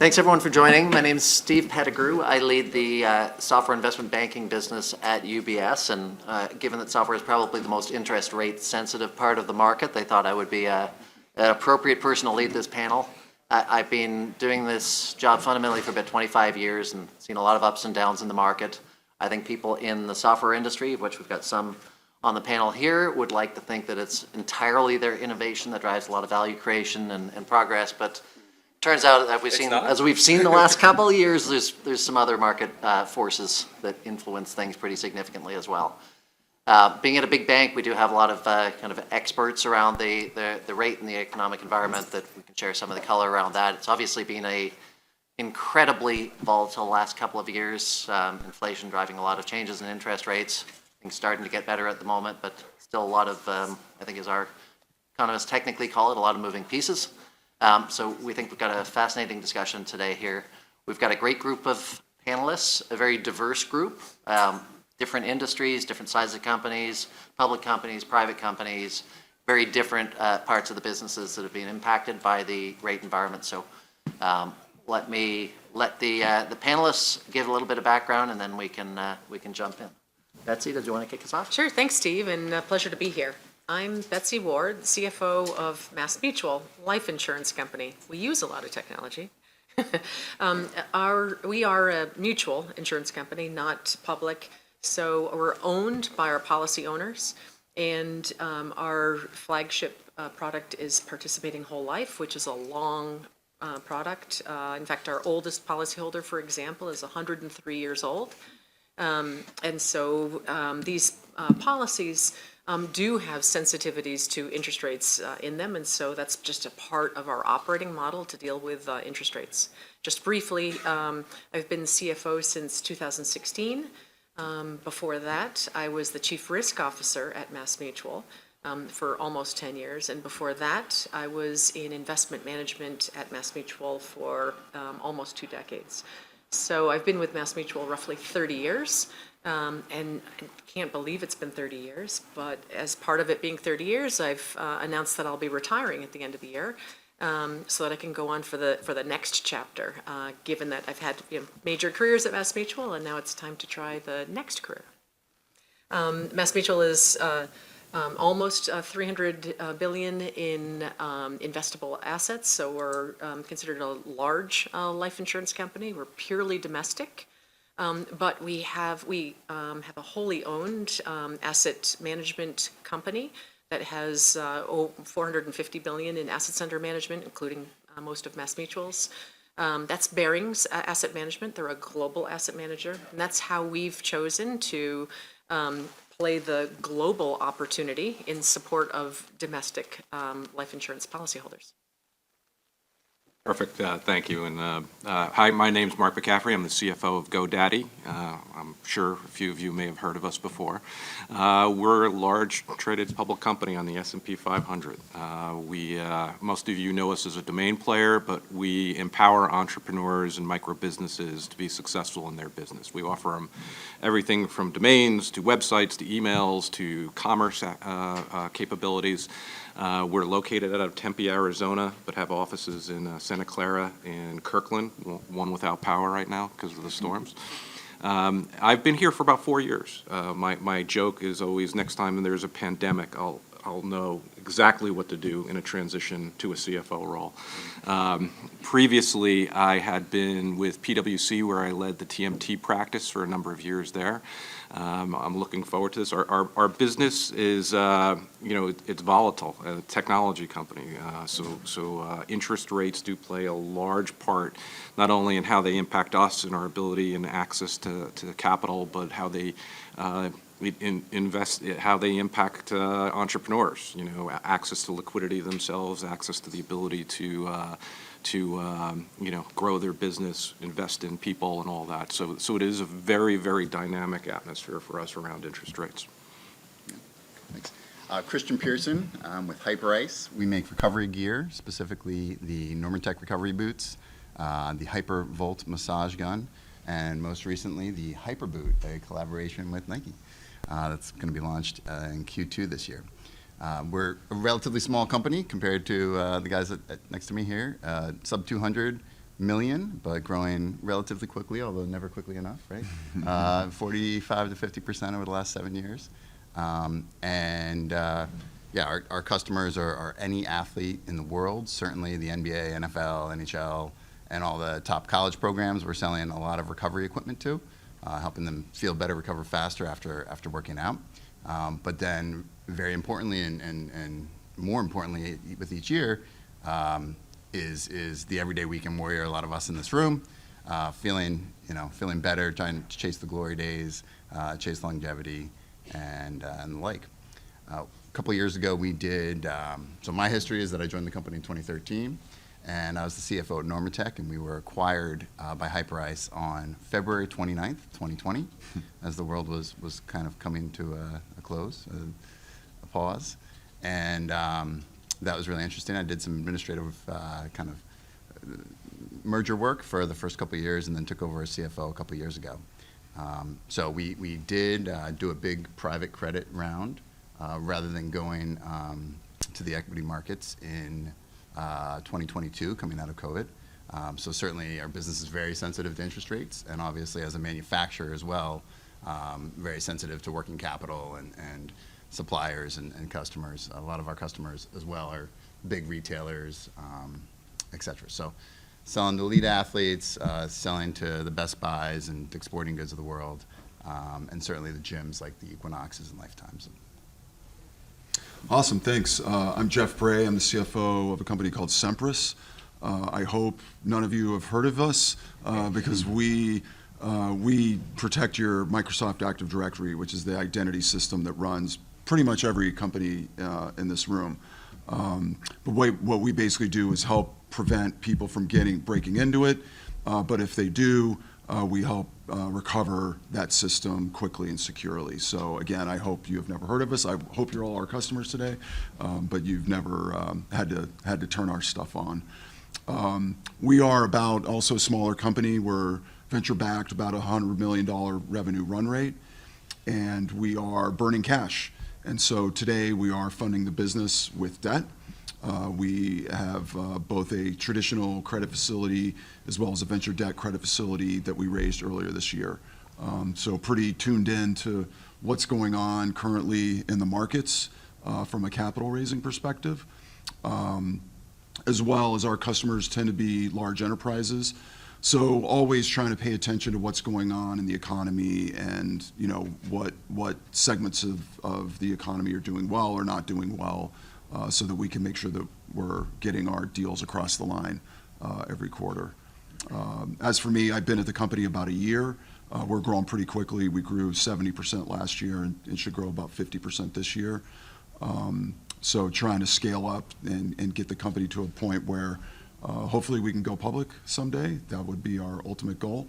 Thanks everyone for joining. My name is Steve Pettigrew. I lead the software investment banking business at UBS, and given that software is probably the most interest rate sensitive part of the market, they thought I would be an appropriate person to lead this panel. I've been doing this job fundamentally for about 25 years and seen a lot of ups and downs in the market. I think people in the software industry, of which we've got some on the panel here, would like to think that it's entirely their innovation that drives a lot of value creation and progress, but turns out that as we've seen the last couple of years, there's some other market forces that influence things pretty significantly as well. Being at a big bank, we do have a lot of kind of experts around the rate and the economic environment that we can share some of the color around that. It's obviously been a incredibly volatile last couple of years. Inflation driving a lot of changes in interest rates. Things starting to get better at the moment, but still a lot of, I think as our economists technically call it, a lot of moving pieces. So we think we've got a fascinating discussion today here. We've got a great group of panelists, a very diverse group, different industries, different sizes of companies, public companies, private companies, very different parts of the businesses that have been impacted by the rate environment. So let the panelists give a little bit of background, and then we can jump in. Betsy, did you want to kick us off? Sure, thanks, Steve, and a pleasure to be here. I'm Betsy Ward, CFO of MassMutual Life Insurance Company. We use a lot of technology. We are a mutual insurance company, not public, so we're owned by our policy owners, and our flagship product is Participating Whole Life, which is a long product. In fact, our oldest policyholder, for example, is 103 years old. And so these policies do have sensitivities to interest rates in them, and so that's just a part of our operating model to deal with interest rates. Just briefly, I've been CFO since 2016. Before that, I was the Chief Risk Officer at MassMutual for almost 10 years, and before that, I was in investment management at MassMutual for almost 2 decades. So I've been with MassMutual roughly 30 years. And I can't believe it's been 30 years, but as part of it being 30 years, I've announced that I'll be retiring at the end of the year, so that I can go on for the next chapter, given that I've had major careers at MassMutual, and now it's time to try the next career. MassMutual is almost $300 billion in investable assets, so we're considered a large life insurance company. We're purely domestic. But we have a wholly owned asset management company that has $450 billion in assets under management, including most of MassMutual's. That's Barings Asset Management. They're a global asset manager, and that's how we've chosen to play the global opportunity in support of domestic life insurance policyholders. Perfect. Thank you. And hi, my name's Mark McCaffrey. I'm the CFO of GoDaddy. I'm sure a few of you may have heard of us before. We're a large traded public company on the S&P 500. Most of you know us as a domain player, but we empower entrepreneurs and micro businesses to be successful in their business. We offer them everything from domains to websites to emails to commerce capabilities. We're located out of Tempe, Arizona, but have offices in Santa Clara and Kirkland, one without power right now because of the storms. I've been here for about 4 years. My joke is always next time there's a pandemic, I'll know exactly what to do in a transition to a CFO role. Previously, I had been with PwC, where I led the TMT practice for a number of years there. I'm looking forward to this. Our business is, it's volatile, a technology company. So interest rates do play a large part, not only in how they impact us and our ability and access to capital, but how they how they impact entrepreneurs. Access to liquidity themselves, access to the ability to grow their business, invest in people, and all that. So it is a very, very dynamic atmosphere for us around interest rates. Yeah. Thanks. Christian Pearson with HyperIce. We make recovery gear, specifically the Normatec recovery boots, the HyperVolt massage gun, and most recently the HyperBoot, a collaboration with Nike. That's going to be launched in Q2 this year. We're a relatively small company compared to the guys next to me here, sub 200 million, but growing relatively quickly, although never quickly enough, right? 45 to 50% over the last 7 years. Yeah, our customers are any athlete in the world, certainly the NBA, NFL, NHL, and all the top college programs. We're selling a lot of recovery equipment to, helping them feel better, recover faster after working out. But then, very importantly, and more importantly, with each year, is the everyday weekend warrior. A lot of us in this room, feeling better, trying to chase the glory days, chase longevity, and the like. A couple of years ago, we did. So my history is that I joined the company in 2013. And I was the CFO at Normatec, and we were acquired by Hyperice on February 29th, 2020, as the world was kind of coming to a close, a pause. And that was really interesting. I did some administrative kind of merger work for the first couple of years, and then took over as CFO a couple of years ago. So we did do a big private credit round rather than going to the equity markets in 2022, coming out of COVID. So certainly our business is very sensitive to interest rates, and obviously as a manufacturer as well, very sensitive to working capital and suppliers and customers. A lot of our customers as well are big retailers, et cetera. So selling to elite athletes, selling to the Best Buys and Dick's Sporting Goods of the world, and certainly the gyms like the Equinoxes and Lifetimes. Awesome, thanks. I'm Jeff Bray. I'm the CFO of a company called Sempris. I hope none of you have heard of us because we protect your Microsoft Active Directory, which is the identity system that runs pretty much every company in this room. But what we basically do is help prevent people from breaking into it. But if they do, we help recover that system quickly and securely. So again, I hope you have never heard of us. I hope you're all our customers today, but you've never had to turn our stuff on. We are about also a smaller company. We're venture-backed, about $100 million revenue run rate, and we are burning cash. And so today we are funding the business with debt. We have both a traditional credit facility as well as a venture debt credit facility that we raised earlier this year. So pretty tuned in to what's going on currently in the markets from a capital raising perspective, as well as our customers tend to be large enterprises. So always trying to pay attention to what's going on in the economy and what segments of the economy are doing well or not doing well, so that we can make sure that we're getting our deals across the line every quarter. As for me, I've been at the company about a year. We're growing pretty quickly. We grew 70% last year and should grow about 50% this year. So trying to scale up and get the company to a point where hopefully we can go public someday. That would be our ultimate goal.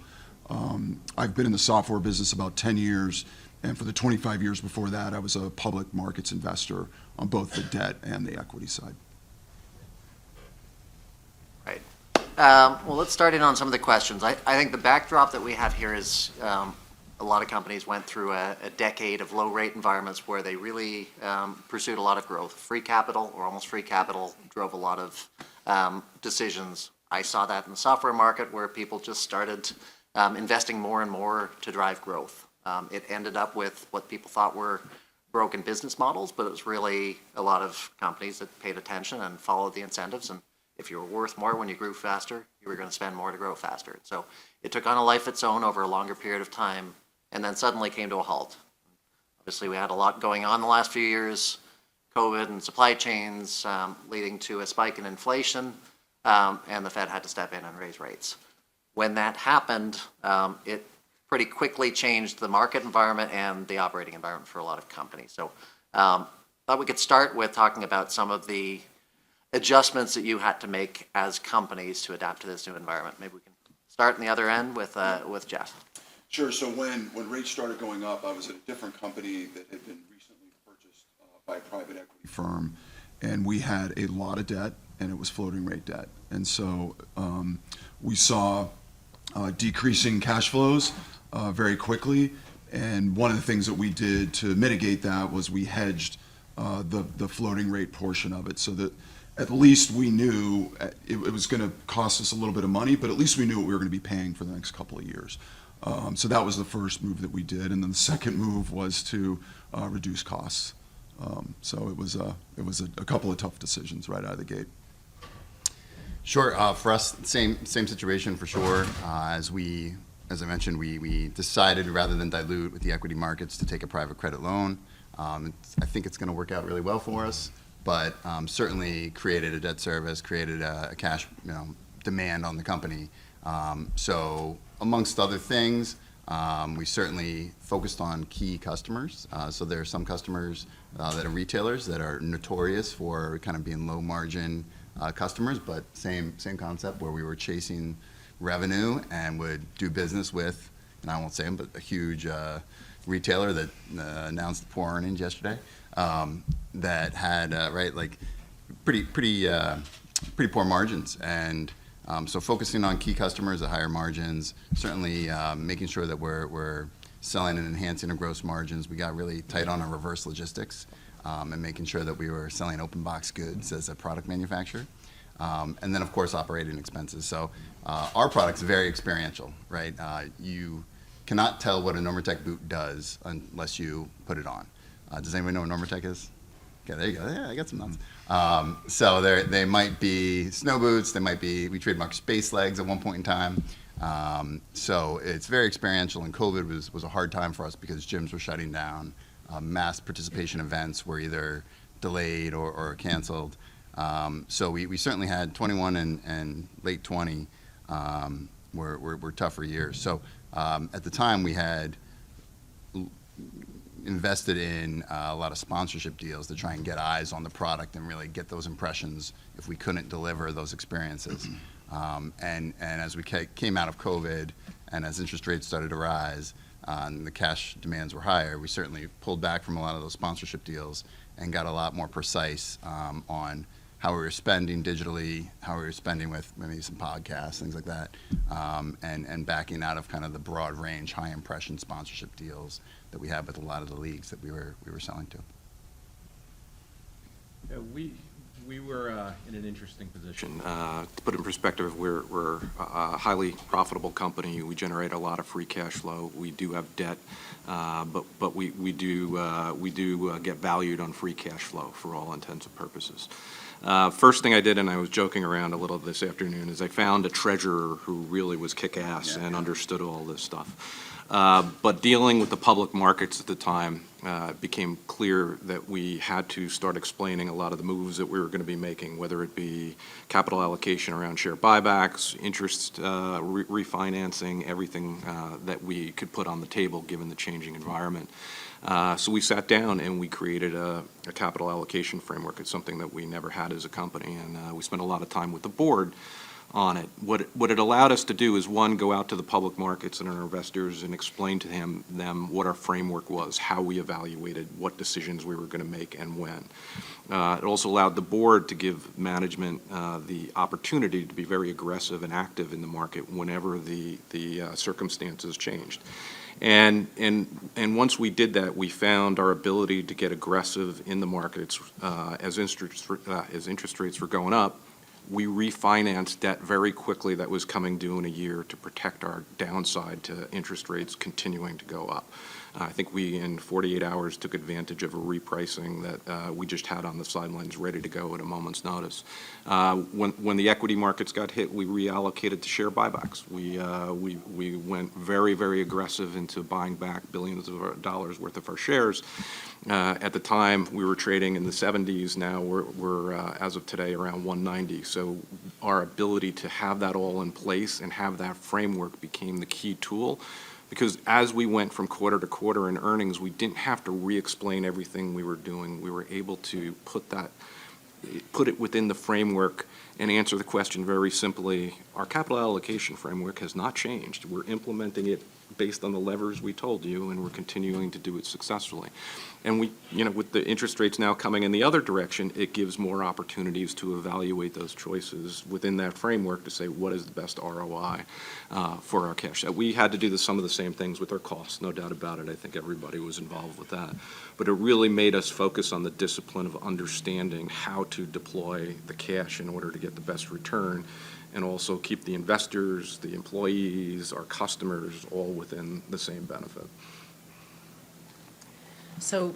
I've been in the software business about 10 years, and for the 25 years before that, I was a public markets investor on both the debt and the equity side. Right. Well, let's start in on some of the questions. I think the backdrop that we have here is a lot of companies went through a decade of low rate environments where they really pursued a lot of growth. Free capital or almost free capital drove a lot of decisions. I saw that in the software market where people just started investing more and more to drive growth. It ended up with what people thought were broken business models, but it was really a lot of companies that paid attention and followed the incentives. And if you were worth more when you grew faster, you were going to spend more to grow faster. So it took on a life of its own over a longer period of time, and then suddenly came to a halt. Obviously, we had a lot going on the last few years, COVID and supply chains leading to a spike in inflation, and the Fed had to step in and raise rates. When that happened, it pretty quickly changed the market environment and the operating environment for a lot of companies. So thought we could start with talking about some of the adjustments that you had to make as companies to adapt to this new environment. Maybe we can start in the other end with Jeff. Sure. So when rates started going up, I was at a different company that had been recently purchased by a private equity firm, and we had a lot of debt, and it was floating rate debt. And so we saw decreasing cash flows very quickly. And one of the things that we did to mitigate that was we hedged the floating rate portion of it, so that at least we knew it was going to cost us a little bit of money, but at least we knew what we were going to be paying for the next couple of years. So that was the first move that we did, and then the second move was to reduce costs. So it was a couple of tough decisions right out of the gate. Sure. For us, same situation for sure. As I mentioned, we decided rather than dilute with the equity markets to take a private credit loan. I think it's going to work out really well for us, but certainly created a debt service, created a cash demand on the company. So amongst other things, we certainly focused on key customers. So there are some customers that are retailers that are notorious for kind of being low margin customers, but same concept where we were chasing revenue and would do business with, and I won't say them, but a huge retailer that announced poor earnings yesterday, that had pretty poor margins, and so focusing on key customers at higher margins, certainly making sure that we're selling and enhancing our gross margins. We got really tight on our reverse logistics, and making sure that we were selling open box goods as a product manufacturer. And then, of course, operating expenses. So our product's very experiential, right? You cannot tell what a Normatec boot does unless you put it on. Does anybody know what Normatec is? Okay, there you go. Yeah, I got some nuts. So they might be snow boots. They might be, we trademarked space legs at one point in time. So it's very experiential, and COVID was a hard time for us because gyms were shutting down. Mass participation events were either delayed or canceled. So we certainly had 21 and late 20 were tougher years. So at the time we had invested in a lot of sponsorship deals to try and get eyes on the product and really get those impressions if we couldn't deliver those experiences. And as we came out of COVID and as interest rates started to rise and the cash demands were higher, we certainly pulled back from a lot of those sponsorship deals and got a lot more precise on how we were spending digitally, how we were spending with maybe some podcasts, things like that, and backing out of kind of the broad range, high impression sponsorship deals that we have with a lot of the leagues that we were selling to. Yeah, we were in an interesting position. To put it in perspective, we're a highly profitable company. We generate a lot of free cash flow. We do have debt, but we do get valued on free cash flow for all intents and purposes. First thing I did, and I was joking around a little this afternoon, is I found a treasurer who really was kick-ass and understood all this stuff. But dealing with the public markets at the time, it became clear that we had to start explaining a lot of the moves that we were going to be making, whether it be capital allocation around share buybacks, interest refinancing, everything that we could put on the table given the changing environment. So we sat down and we created a capital allocation framework. It's something that we never had as a company, and we spent a lot of time with the board on it. What it allowed us to do is, one, go out to the public markets and our investors and explain to them what our framework was, how we evaluated, what decisions we were going to make and when. It also allowed the board to give management the opportunity to be very aggressive and active in the market whenever the circumstances changed. And once we did that, we found our ability to get aggressive in the markets as interest rates were going up. We refinanced debt very quickly that was coming due in a year to protect our downside to interest rates continuing to go up. I think we, in 48 hours, took advantage of a repricing that we just had on the sidelines ready to go at a moment's notice. When the equity markets got hit, we reallocated to share buybacks. We went very, very aggressive into buying back billions of dollars worth of our shares. At the time, we were trading in the 70s. Now we're as of today, around 190. So our ability to have that all in place and have that framework became the key tool. Because as we went from quarter to quarter in earnings, we didn't have to re-explain everything we were doing. We were able to put it within the framework and answer the question very simply. Our capital allocation framework has not changed. We're implementing it based on the levers we told you, and we're continuing to do it successfully. And we, with the interest rates now coming in the other direction, it gives more opportunities to evaluate those choices within that framework to say what is the best ROI for our cash. We had to do some of the same things with our costs, no doubt about it. I think everybody was involved with that. But it really made us focus on the discipline of understanding how to deploy the cash in order to get the best return, and also keep the investors, the employees, our customers, all within the same benefit. So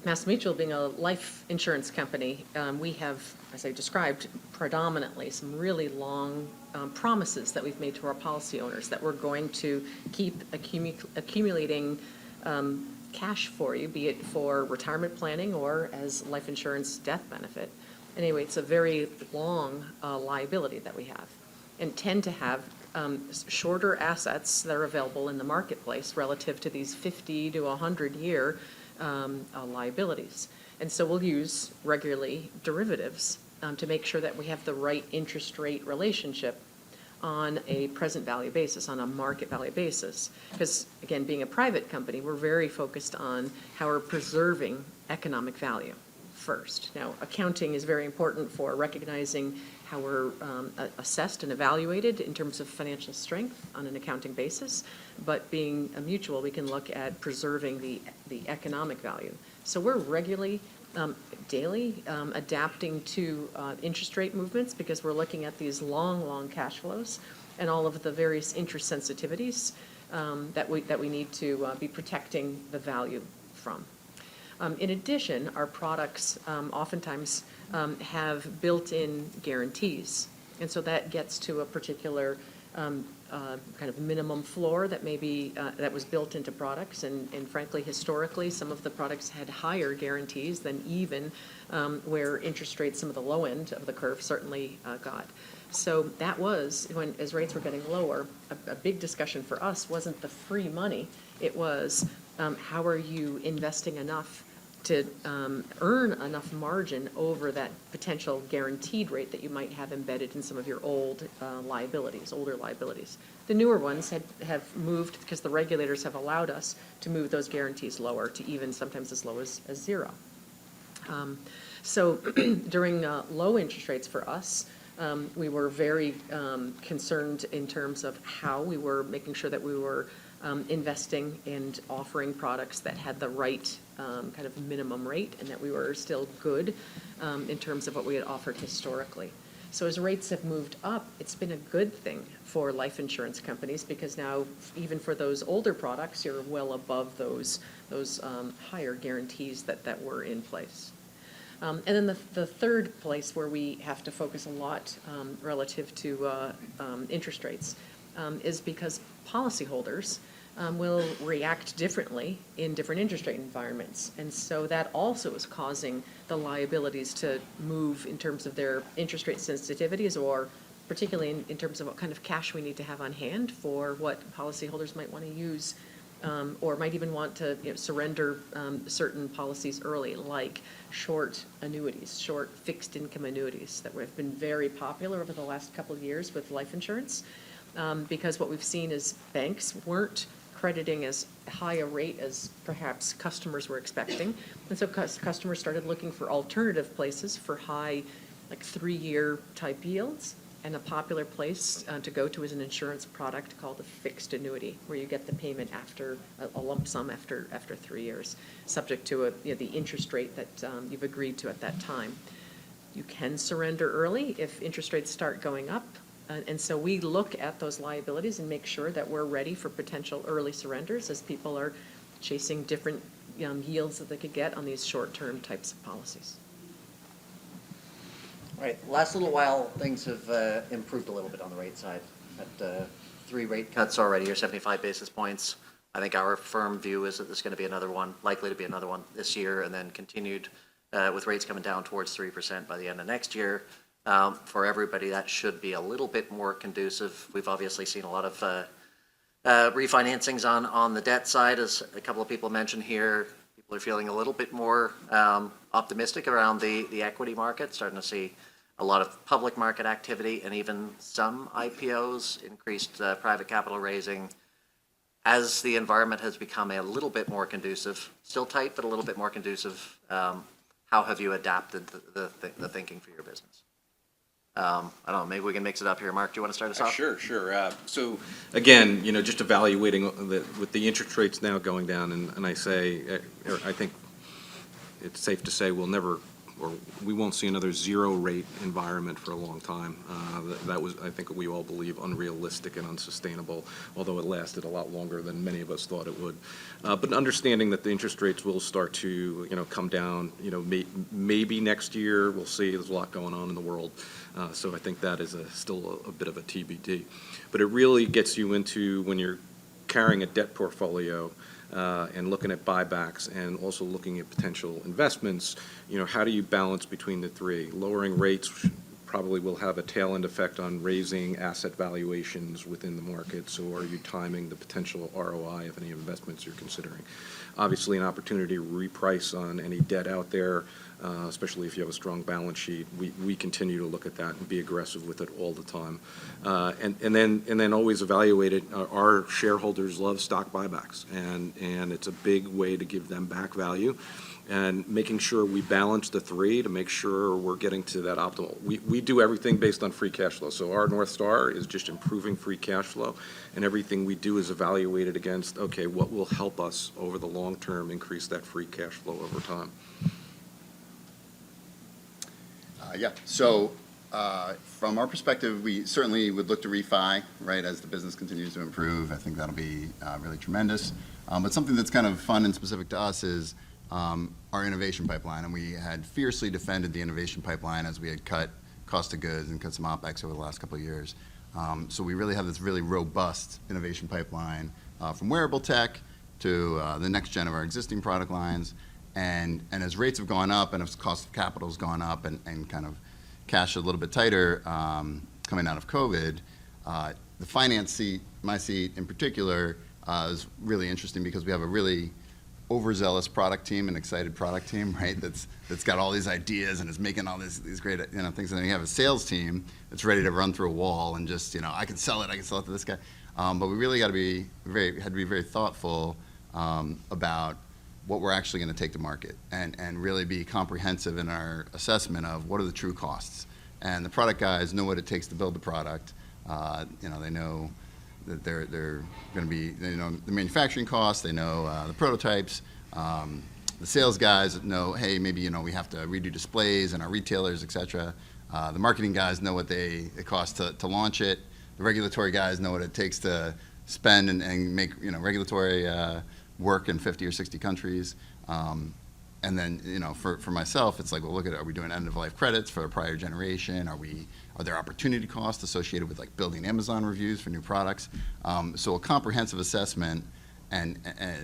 Mass Mutual being a life insurance company, we have, as I described, predominantly some really long promises that we've made to our policy owners that we're going to keep accumulating cash for you, be it for retirement planning or as life insurance death benefit. Anyway, it's a very long liability that we have, and tend to have shorter assets that are available in the marketplace relative to these 50 to 100-year liabilities. And so we'll use regularly derivatives to make sure that we have the right interest rate relationship on a present value basis, on a market value basis. Because, again, being a private company, we're very focused on how we're preserving economic value first. Now, accounting is very important for recognizing how we're assessed and evaluated in terms of financial strength on an accounting basis, but being a mutual, we can look at preserving the economic value. So we're regularly, daily, adapting to interest rate movements, because we're looking at these long cash flows and all of the various interest sensitivities that we need to be protecting the value from. In addition, our products oftentimes have built-in guarantees, and so that gets to a particular kind of minimum floor that maybe that was built into products, and frankly, historically, some of the products had higher guarantees than even where interest rates, some of the low end of the curve, certainly got. So that was, as rates were getting lower, a big discussion for us wasn't the free money, it was how are you investing enough to earn enough margin over that potential guaranteed rate that you might have embedded in some of your old liabilities, older liabilities. The newer ones have moved because the regulators have allowed us to move those guarantees lower to even sometimes as low as zero. So during low interest rates for us, we were very concerned in terms of how we were making sure that we were investing and offering products that had the right kind of minimum rate, and that we were still good in terms of what we had offered historically. So as rates have moved up, it's been a good thing for life insurance companies, because now even for those older products, you're well above those higher guarantees that were in place. And then the third place where we have to focus a lot relative to interest rates is because policyholders will react differently in different interest rate environments. And so that also is causing the liabilities to move in terms of their interest rate sensitivities, or particularly in terms of what kind of cash we need to have on hand for what policyholders might want to use, or might even want to surrender certain policies early, like short annuities, short fixed income annuities that have been very popular over the last couple of years with life insurance. Because what we've seen is banks weren't crediting as high a rate as perhaps customers were expecting. And so customers started looking for alternative places for high, like 3-year type yields. And a popular place to go to is an insurance product called a fixed annuity, where you get the payment after a lump sum after 3 years, subject to the interest rate that you've agreed to at that time. You can surrender early if interest rates start going up. And so we look at those liabilities and make sure that we're ready for potential early surrenders as people are chasing different yields that they could get on these short-term types of policies. All right, last little while, things have improved a little bit on the rate side. Had 3 rate cuts already, or 75 basis points. I think our firm view is that there's going to be another one, likely to be another one this year, and then continued with rates coming down towards 3% by the end of next year. For everybody, that should be a little bit more conducive. We've obviously seen a lot of refinancings on the debt side, as a couple of people mentioned here. People are feeling a little bit more optimistic around the equity market, starting to see a lot of public market activity and even some IPOs, increased private capital raising. as the environment has become a little bit more conducive, still tight, but a little bit more conducive, how have you adapted the thinking for your business? I don't know, maybe we can mix it up here. Mark, do you want to start us off? Sure. So again, just evaluating with the interest rates now going down, and I think it's safe to say we won't see another zero rate environment for a long time. That was, I think we all believe, unrealistic and unsustainable, although it lasted a lot longer than many of us thought it would. But understanding that the interest rates will start to, come down, maybe next year, we'll see. There's a lot going on in the world. So I think that is still a bit of a TBD. But it really gets you into, when you're carrying a debt portfolio, and looking at buybacks and also looking at potential investments, how do you balance between the three? Lowering rates probably will have a tail end effect on raising asset valuations within the market. So are you timing the potential ROI of any investments you're considering? Obviously, an opportunity to reprice on any debt out there, especially if you have a strong balance sheet. We continue to look at that and be aggressive with it all the time. And then always evaluate it. Our shareholders love stock buybacks, and it's a big way to give them back value. And making sure we balance the three to make sure we're getting to that optimal. We do everything based on free cash flow. So our North Star is just improving free cash flow, and everything we do is evaluated against, okay, what will help us over the long term increase that free cash flow over time? So from our perspective, we certainly would look to refi, right, as the business continues to improve. I think that'll be really tremendous. But something that's kind of fun and specific to us is our innovation pipeline, and we had fiercely defended the innovation pipeline as we had cut cost of goods and cut some OpEx over the last couple of years. So we really have this really robust innovation pipeline from wearable tech to the next gen of our existing product lines. And as rates have gone up and as cost of capital has gone up and kind of cash a little bit tighter coming out of COVID, the finance seat, my seat in particular, is really interesting because we have a really overzealous product team, an excited product team, right? That's got all these ideas and is making all these great things. And then you have a sales team that's ready to run through a wall and just I can sell it to this guy. But we really had to be very thoughtful about what we're actually going to take to market and really be comprehensive in our assessment of what are the true costs. And the product guys know what it takes to build the product. They know that they're going to be, the manufacturing costs, they know the prototypes. The sales guys know, hey, maybe, we have to redo displays and our retailers, et cetera. The marketing guys know what it costs to launch it. The regulatory guys know what it takes to spend and make, regulatory work in 50 or 60 countries. And then, for myself, it's like, well, look at it. Are we doing end-of-life credits for a prior generation? Are there opportunity costs associated with building Amazon reviews for new products? So a comprehensive assessment and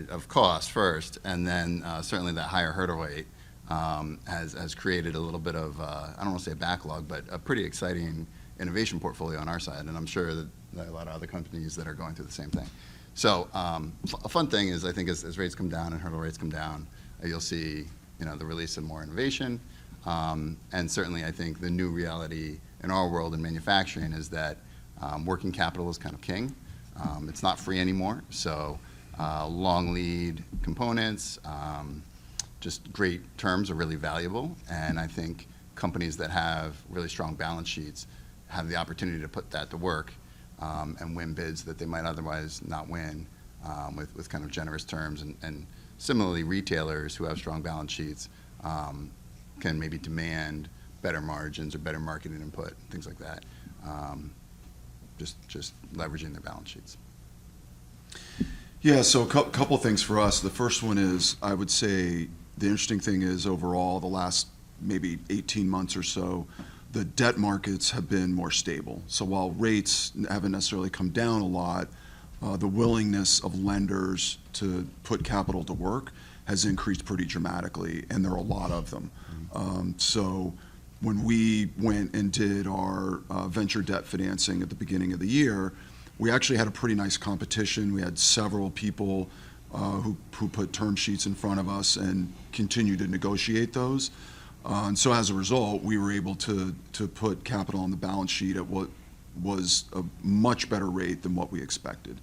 of cost first, and then certainly that higher hurdle rate has created a little bit of I don't want to say a backlog, but a pretty exciting innovation portfolio on our side. And I'm sure that there are a lot of other companies that are going through the same thing. So a fun thing is, I think, as rates come down and hurdle rates come down, you'll see the release of more innovation. And certainly, I think the new reality in our world in manufacturing is that working capital is kind of king. It's not free anymore. So long lead components, just great terms are really valuable. And I think companies that have really strong balance sheets have the opportunity to put that to work and win bids that they might otherwise not win with kind of generous terms. And similarly, retailers who have strong balance sheets can maybe demand better margins or better marketing input, things like that, just leveraging their balance sheets. Yeah, so a couple things for us. The first one is, I would say, the interesting thing is overall, the last maybe 18 months or so, the debt markets have been more stable. So while rates haven't necessarily come down a lot, the willingness of lenders to put capital to work has increased pretty dramatically, and there are a lot of them. So when we went and did our venture debt financing at the beginning of the year, we actually had a pretty nice competition. We had several people who put term sheets in front of us and continued to negotiate those. And so as a result, we were able to put capital on the balance sheet at what was a much better rate than what we expected.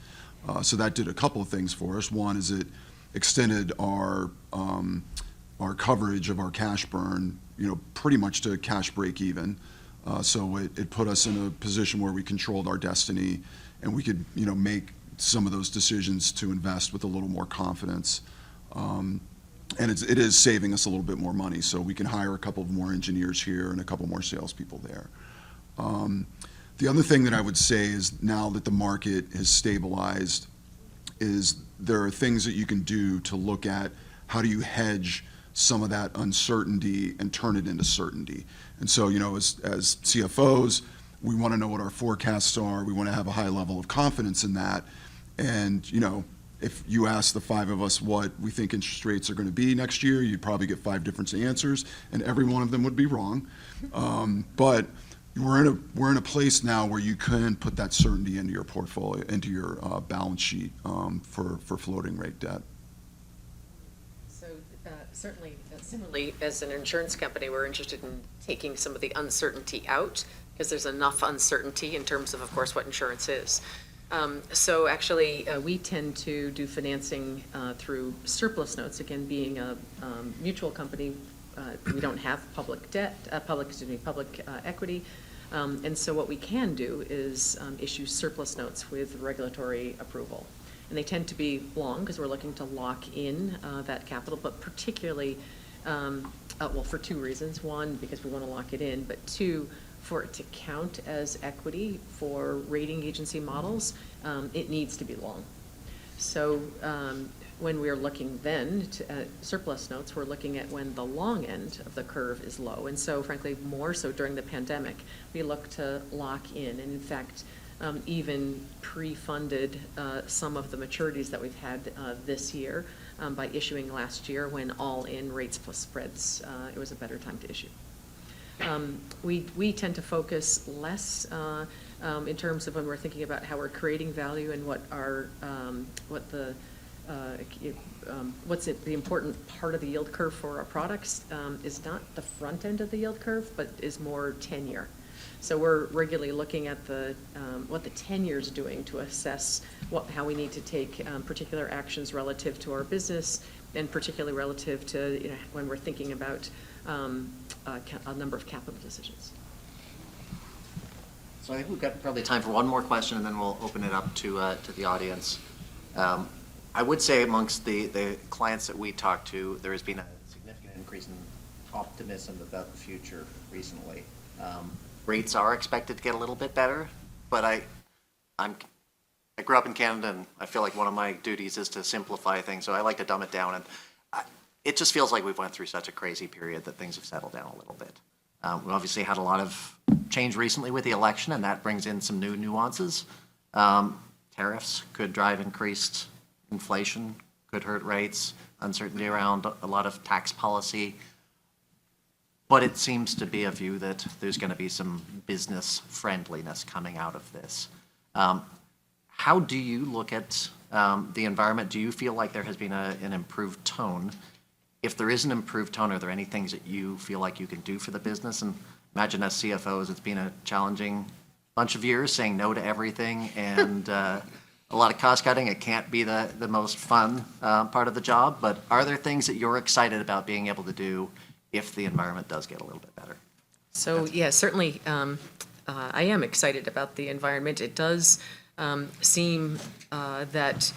So that did a couple of things for us. One is it extended our coverage of our cash burn, pretty much to cash break even. So it put us in a position where we controlled our destiny, and we could, make some of those decisions to invest with a little more confidence. And it is saving us a little bit more money, so we can hire a couple of more engineers here and a couple more salespeople there. The other thing that I would say is, now that the market has stabilized, is there are things that you can do to look at how do you hedge some of that uncertainty and turn it into certainty. And so, as CFOs, we want to know what our forecasts are. We want to have a high level of confidence in that. And, if you ask the five of us what we think interest rates are going to be next year, you'd probably get 5 different answers, and every one of them would be wrong. But we're in a place now where you can put that certainty into your portfolio, into your balance sheet for floating rate debt. So certainly, similarly, as an insurance company, we're interested in taking some of the uncertainty out, because there's enough uncertainty in terms of course, what insurance is. So actually, we tend to do financing through surplus notes. Again, being a mutual company, we don't have public debt, public equity. And so what we can do is issue surplus notes with regulatory approval. And they tend to be long, because we're looking to lock in that capital, but particularly, well, for 2 reasons. 1, because we want to lock it in, but 2, for it to count as equity for rating agency models, it needs to be long. So when we're looking then at surplus notes, we're looking at when the long end of the curve is low. And so frankly, more so during the pandemic, we look to lock in. And in fact, even pre-funded some of the maturities that we've had this year by issuing last year, when all-in rates plus spreads, it was a better time to issue. We tend to focus less in terms of when we're thinking about how we're creating value and what our what's the important part of the yield curve for our products is not the front end of the yield curve, but is more tenure. So we're regularly looking at what the 10-year is doing to assess how we need to take particular actions relative to our business, and particularly relative to when we're thinking about a number of capital decisions. So I think we've got probably time for one more question, and then we'll open it up to the audience. I would say amongst the clients that we talk to, there has been a significant increase in optimism about the future recently. Rates are expected to get a little bit better, but I grew up in Canada, and I feel like one of my duties is to simplify things, so I like to dumb it down. And it just feels like we've went through such a crazy period that things have settled down a little bit. We obviously had a lot of change recently with the election, and that brings in some new nuances. Tariffs could drive increased inflation, could hurt rates, uncertainty around a lot of tax policy. But it seems to be a view that there's going to be some business friendliness coming out of this. How do you look at the environment? Do you feel like there has been an improved tone? If there is an improved tone, are there any things that you feel like you can do for the business? And imagine as CFOs, it's been a challenging bunch of years, saying no to everything and a lot of cost cutting. It can't be the most fun part of the job, but are there things that you're excited about being able to do if the environment does get a little bit better? So yeah, certainly I am excited about the environment. It does seem that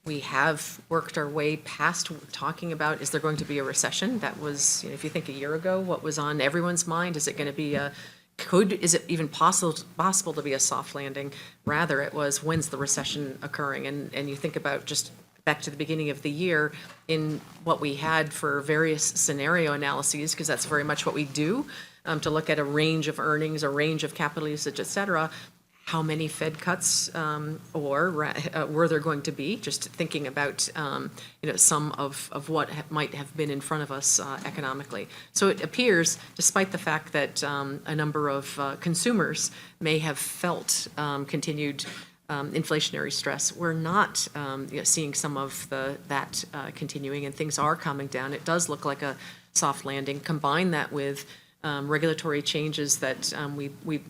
we have worked our way past talking about, is there going to be a recession? That was, if you think a year ago, what was on everyone's mind? Is it going to be is it even possible to be a soft landing? Rather, it was, when's the recession occurring? And you think about just back to the beginning of the year in what we had for various scenario analyses, because that's very much what we do, to look at a range of earnings, a range of capital usage, et cetera. How many Fed cuts were there going to be? Just thinking about some of what might have been in front of us economically. So it appears, despite the fact that a number of consumers may have felt continued inflationary stress, we're not seeing some of that continuing, and things are coming down. It does look like a soft landing. Combine that with regulatory changes that we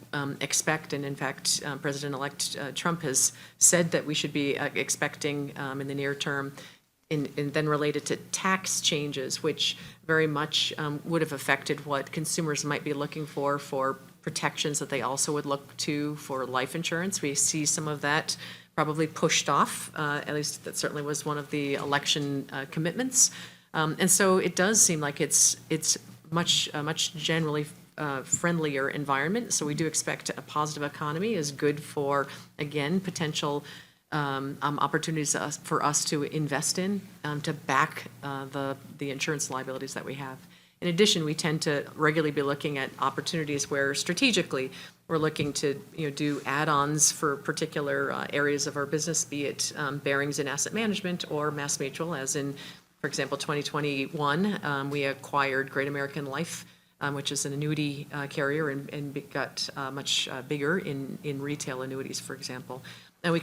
expect, and in fact, President-elect Trump has said that we should be expecting in the near term, and then related to tax changes, which very much would have affected what consumers might be looking for protections that they also would look to for life insurance. We see some of that probably pushed off, at least that certainly was one of the election commitments. And so it does seem like it's much generally friendlier environment. So we do expect a positive economy is good for, again, potential opportunities for us to invest in, to back the insurance liabilities that we have. In addition, we tend to regularly be looking at opportunities where strategically we're looking to do add-ons for particular areas of our business, be it bearings and asset management or Mass Mutual, as in, for example, 2021, we acquired Great American Life, which is an annuity carrier, and got much bigger in retail annuities, for example. And we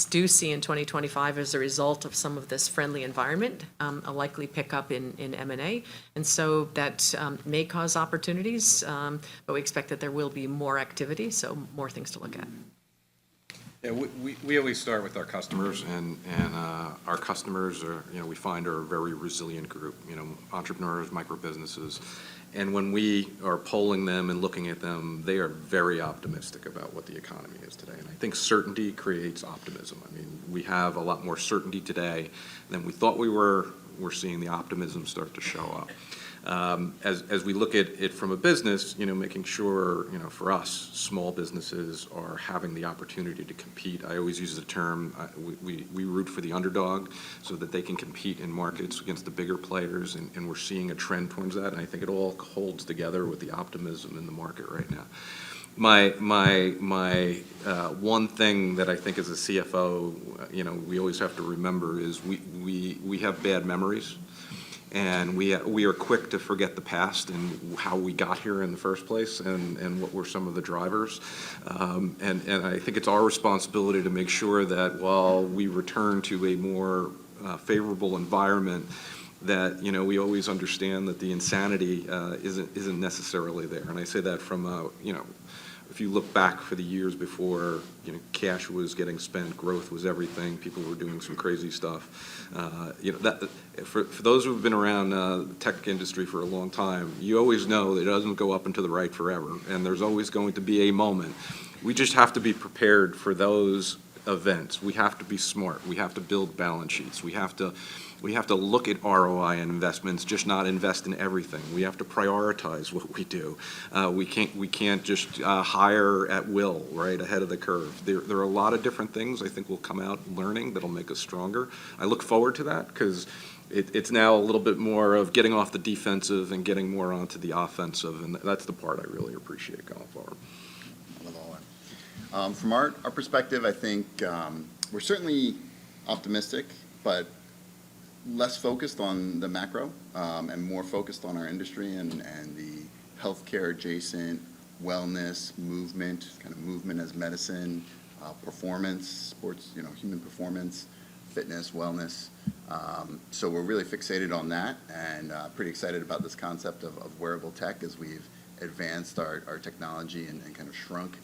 do see in 2025, as a result of some of this friendly environment, a likely pickup in M&A. And so that may cause opportunities, but we expect that there will be more activity, so more things to look at. Yeah, we always start with our customers, and our customers are, we find are a very resilient group, entrepreneurs, micro businesses. And when we are polling them and looking at them, they are very optimistic about what the economy is today. And I think certainty creates optimism. I mean, we have a lot more certainty today than we thought we were. We're seeing the optimism start to show up. As we look at it from a business, making sure, for us, small businesses are having the opportunity to compete. I always use the term, we root for the underdog so that they can compete in markets against the bigger players, and we're seeing a trend towards that, and I think it all holds together with the optimism in the market right now. My one thing that I think as a CFO, we always have to remember is we have bad memories. And we are quick to forget the past and how we got here in the first place, and what were some of the drivers. And I think it's our responsibility to make sure that while we return to a more favorable environment, that we always understand that the insanity isn't necessarily there. And I say that from if you look back for the years before, cash was getting spent, growth was everything, people were doing some crazy stuff. That for those who've been around the tech industry for a long time, you always know that it doesn't go up and to the right forever, and there's always going to be a moment. We just have to be prepared for those events. We have to be smart. We have to build balance sheets. We have to look at ROI and investments, just not invest in everything. We have to prioritize what we do. We can't just hire at will, right, ahead of the curve. There are a lot of different things I think we'll come out learning that'll make us stronger. I look forward to that because it's now a little bit more of getting off the defensive and getting more onto the offensive, and that's the part I really appreciate going forward. From our perspective, I think we're certainly optimistic, but less focused on the macro and more focused on our industry and the healthcare adjacent wellness movement, kind of movement as medicine, performance, sports, human performance, fitness, wellness. So we're really fixated on that, and pretty excited about this concept of wearable tech as we've advanced our technology and kind of shrunk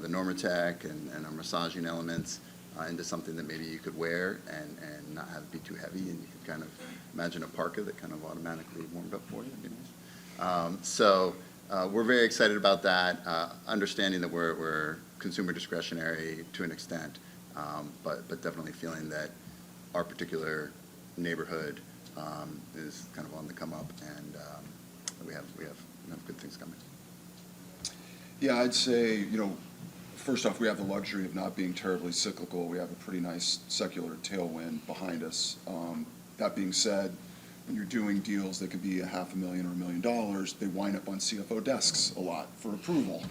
the Normatec and our massaging elements into something that maybe you could wear and not have it be too heavy, and you could kind of imagine a parka that kind of automatically warmed up for you. That'd be nice. So we're very excited about that, understanding that we're consumer discretionary to an extent, but definitely feeling that our particular neighborhood is kind of on the come up, and we have good things coming. Yeah, I'd say, first off, we have the luxury of not being terribly cyclical. We have a pretty nice secular tailwind behind us. That being said, when you're doing deals that could be $500,000 or $1 million, they wind up on CFO desks a lot for approval.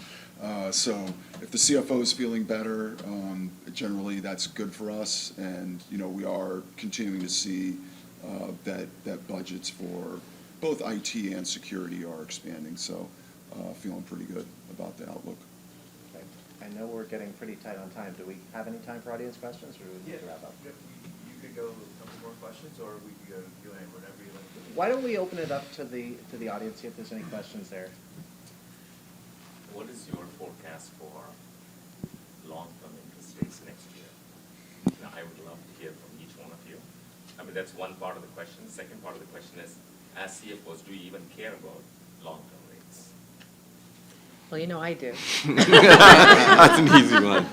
So if the CFO is feeling better, generally that's good for us. And, we are continuing to see that budgets for both IT and security are expanding. So feeling pretty good about the outlook. Okay. I know we're getting pretty tight on time. Do we have any time for audience questions, or do we need to wrap up? You could go a couple more questions, or we could go to Q&A, whatever you like to do. Why don't we open it up to the audience, see if there's any questions there? what is your forecast for long-term interest rates next year? Now, I would love to hear from each one of you. I mean, that's one part of the question. The second part of the question is, as CFOs, do you even care about long-term rates? Well, you know I do. That's an easy one.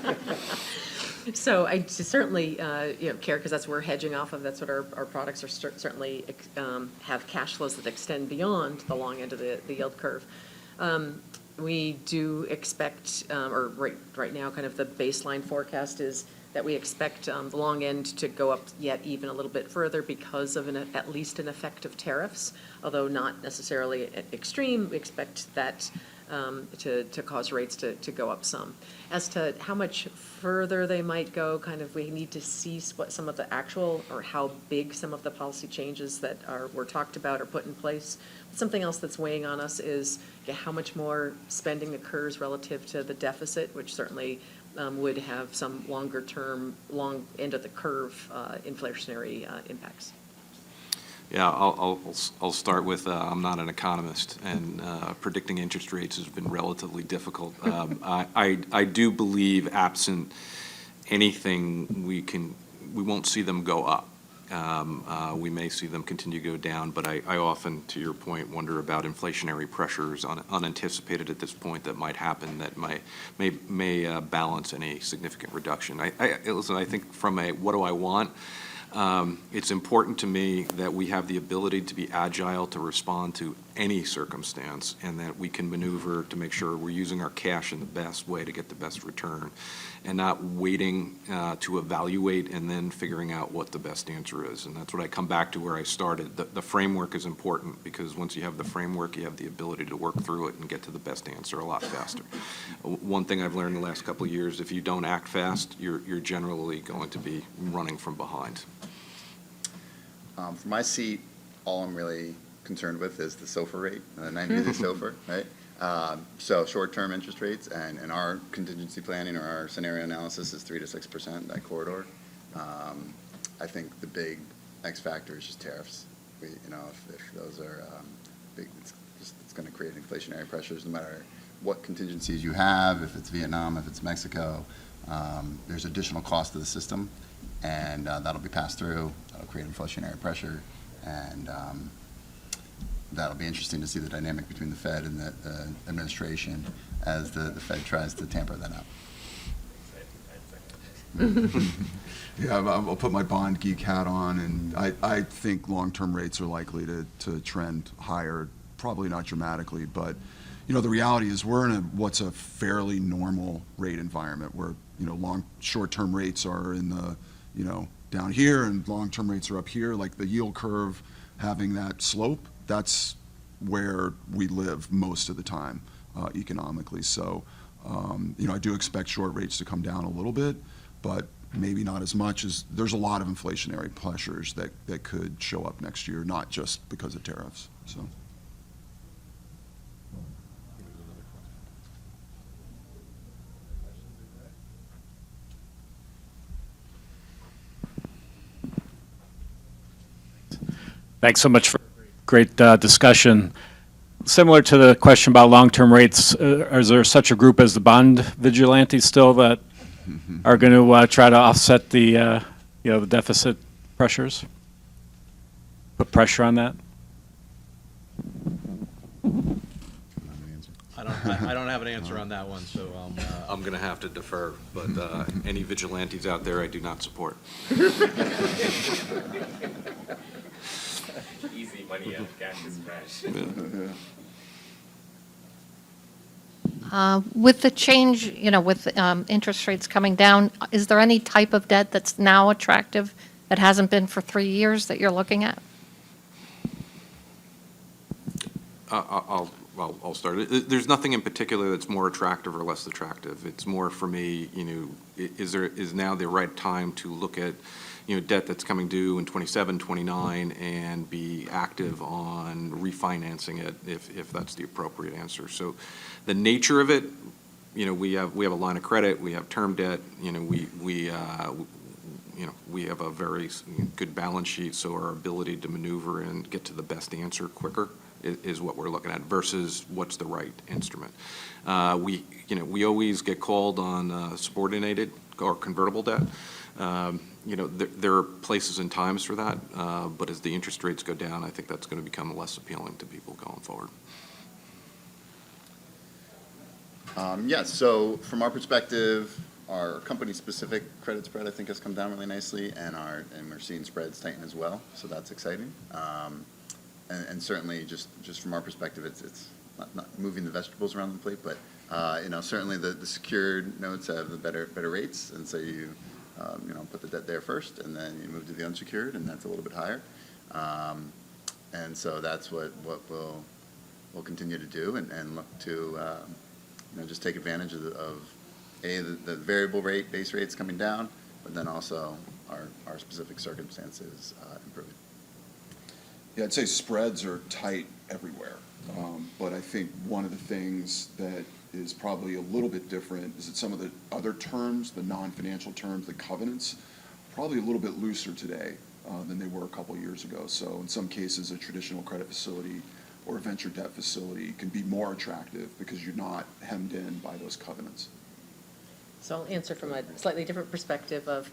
So I certainly, care, because that's what we're hedging off of. That's what our products are certainly have cash flows that extend beyond the long end of the yield curve. We do expect, or right now, kind of the baseline forecast is that we expect the long end to go up yet even a little bit further because of at least an effect of tariffs, although not necessarily extreme. We expect that to cause rates to go up some. As to how much further they might go, kind of, we need to see what some of the actual, or how big some of the policy changes that were talked about or put in place. Something else that's weighing on us is how much more spending occurs relative to the deficit, which certainly would have some longer term, long end of the curve inflationary impacts. Yeah, I'll start with, I'm not an economist, and predicting interest rates has been relatively difficult. I do believe, absent anything, we won't see them go up. We may see them continue to go down, but I often, to your point, wonder about inflationary pressures unanticipated at this point that might happen that may balance any significant reduction. Listen, I think from a what do I want, it's important to me that we have the ability to be agile to respond to any circumstance, and that we can maneuver to make sure we're using our cash in the best way to get the best return, and not waiting to evaluate and then figuring out what the best answer is. And that's what I come back to where I started. The framework is important, because once you have the framework, you have the ability to work through it and get to the best answer a lot faster. One thing I've learned in the last couple of years, if you don't act fast, you're generally going to be running from behind. For my seat, all I'm really concerned with is the SOFR rate, the 90-day SOFR, right? So short-term interest rates, and in our contingency planning or our scenario analysis is 3 to 6%, that corridor. I think the big X factor is just tariffs. If those are big, it's going to create inflationary pressures no matter what contingencies you have. If it's Vietnam, if it's Mexico, there's additional cost to the system, and that'll be passed through. That'll create inflationary pressure, and that'll be interesting to see the dynamic between the Fed and the administration as the Fed tries to tamper that out. Yeah, I'll put my bond geek hat on, and I think long-term rates are likely to trend higher, probably not dramatically, but the reality is we're in what's a fairly normal rate environment where short-term rates are in the down here and long-term rates are up here. Like the yield curve having that slope, that's where we live most of the time economically. So I do expect short rates to come down a little bit, but maybe not as much. As there's a lot of inflationary pressures that could show up next year, not just because of tariffs. So. Thanks so much for a great discussion. Similar to the question about long-term rates, is there such a group as the bond vigilantes still that are going to try to offset the the deficit pressures? Put pressure on that? I don't have an answer on that one, so I'm going to have to defer. But any vigilantes out there, I do not support. Easy money out, cash is cash. With the change, with interest rates coming down, is there any type of debt that's now attractive that hasn't been for 3 years that you're looking at? I'll start. There's nothing in particular that's more attractive or less attractive. It's more for me, is now the right time to look at debt that's coming due in 27, 29, and be active on refinancing it if that's the appropriate answer. So the nature of it, we have a line of credit, we have term debt, we have a very good balance sheet, so our ability to maneuver and get to the best answer quicker is what we're looking at versus what's the right instrument. We always get called on subordinated or convertible debt. There are places and times for that, but as the interest rates go down, I think that's going to become less appealing to people going forward. Yes, so from our perspective, our company-specific credit spread, I think, has come down really nicely, and we're seeing spreads tighten as well, so that's exciting. And certainly, just from our perspective, it's not moving the vegetables around the plate, but certainly the secured notes have the better rates, and so you put the debt there first, and then you move to the unsecured, and that's a little bit higher. And so that's what we'll continue to do, and look to just take advantage of the variable rate, base rates coming down, but then also our specific circumstances improving. Yeah, I'd say spreads are tight everywhere. But I think one of the things that is probably a little bit different is that some of the other terms, the non-financial terms, the covenants, probably a little bit looser today than they were a couple years ago. So in some cases, a traditional credit facility or a venture debt facility can be more attractive because you're not hemmed in by those covenants. So I'll answer from a slightly different perspective of,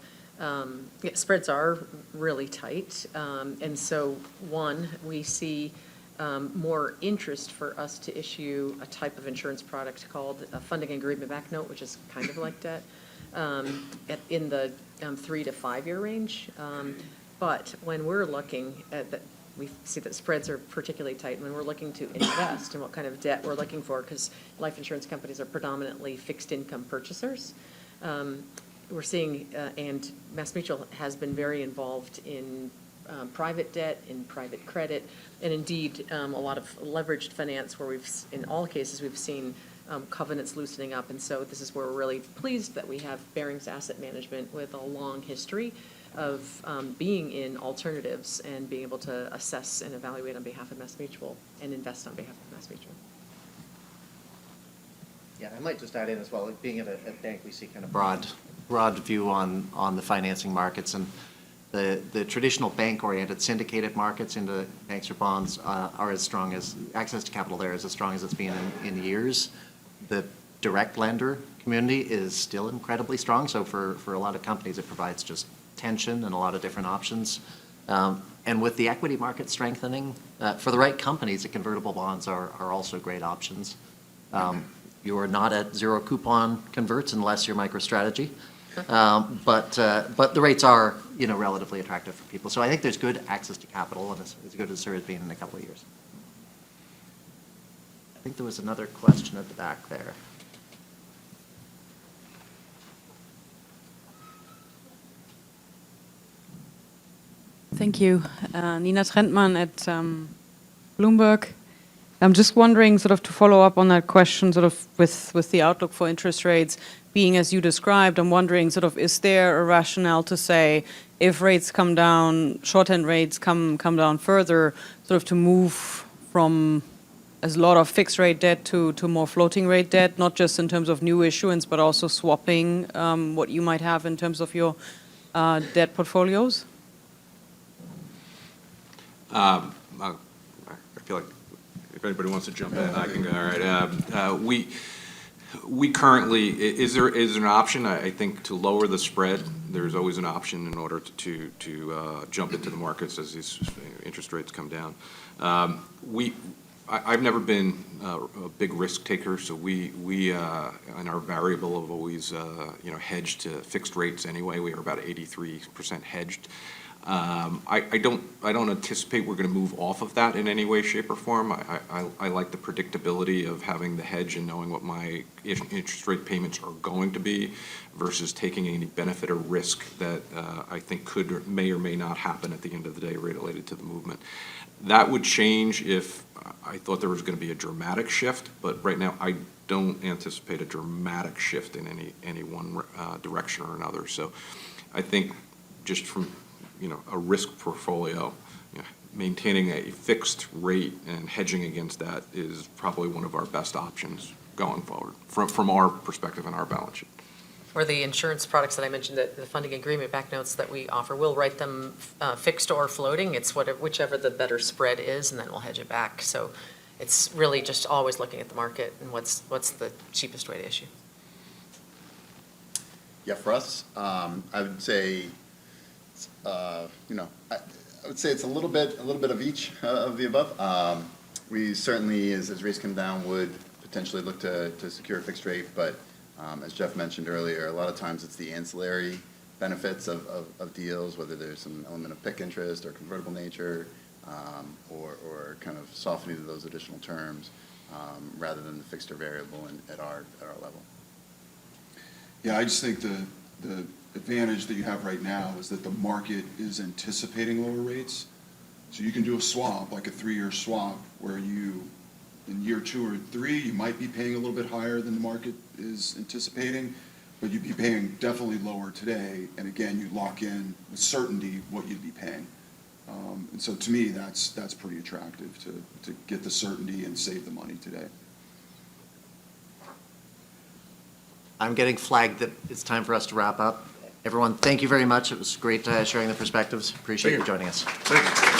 spreads are really tight. And so, one, we see more interest for us to issue a type of insurance product called a funding agreement-backed note, which is kind of like debt, in the 3 to 5 year range. But when we're looking at that, we see that spreads are particularly tight when we're looking to invest and what kind of debt we're looking for, because life insurance companies are predominantly fixed income purchasers. We're seeing, and MassMutual has been very involved in private debt, in private credit, and indeed a lot of leveraged finance where in all cases, we've seen covenants loosening up. And so this is where we're really pleased that we have Barings Asset Management with a long history of being in alternatives and being able to assess and evaluate on behalf of MassMutual and invest on behalf of MassMutual. Yeah, I might just add in as well, like being at a bank, we see kind of broad view on the financing markets, and the traditional bank-oriented syndicated markets into banks or bonds are as strong as, access to capital there is as strong as it's been in years. The direct lender community is still incredibly strong, so for a lot of companies, it provides just tension and a lot of different options. And with the equity market strengthening, for the right companies, the convertible bonds are also great options. You are not at zero coupon converts unless you're MicroStrategy. But the rates are, relatively attractive for people. So I think there's good access to capital, and as good as there has been in a couple of years. I think there was another question at the back there. Thank you. Nina Trentmann at Bloomberg. I'm just wondering, sort of to follow up on that question, sort of with the outlook for interest rates being as you described, I'm wondering, sort of, is there a rationale to say if rates come down, short-end rates come down further, sort of to move from a lot of fixed-rate debt to more floating-rate debt, not just in terms of new issuance, but also swapping what you might have in terms of your debt portfolios? I feel like if anybody wants to jump in, I can go. All right. We currently, is there an option, I think, to lower the spread? There's always an option in order to jump into the markets as these interest rates come down. I've never been a big risk taker, so we in our variable have always hedged to fixed rates anyway. We are about 83% hedged. I don't anticipate we're going to move off of that in any way, shape, or form. I like the predictability of having the hedge and knowing what my interest rate payments are going to be versus taking any benefit or risk that I think could or may not happen at the end of the day related to the movement. That would change if I thought there was going to be a dramatic shift, but right now I don't anticipate a dramatic shift in any one direction or another. So I think just from a risk portfolio, maintaining a fixed rate and hedging against that is probably one of our best options going forward from our perspective and our balance sheet. Or the insurance products that I mentioned, the funding agreement back notes that we offer, we'll write them fixed or floating. It's whichever the better spread is, and then we'll hedge it back. So it's really just always looking at the market and what's the cheapest way to issue. Yeah, for us, I would say, I would say it's a little bit of each of the above. We certainly, as rates come down, would potentially look to secure a fixed rate, but as Jeff mentioned earlier, a lot of times it's the ancillary benefits of deals, whether there's some element of PIK interest or convertible nature, or kind of softening of those additional terms, rather than the fixed or variable at our level. Yeah, I just think the advantage that you have right now is that the market is anticipating lower rates. So you can do a swap, like a 3-year swap, where you, in year 2 or 3, you might be paying a little bit higher than the market is anticipating, but you'd be paying definitely lower today. And again, you lock in with certainty what you'd be paying. And so to me, that's pretty attractive to get the certainty and save the money today. I'm getting flagged that it's time for us to wrap up. Everyone, thank you very much. It was great sharing the perspectives. Appreciate you joining us. Thank you.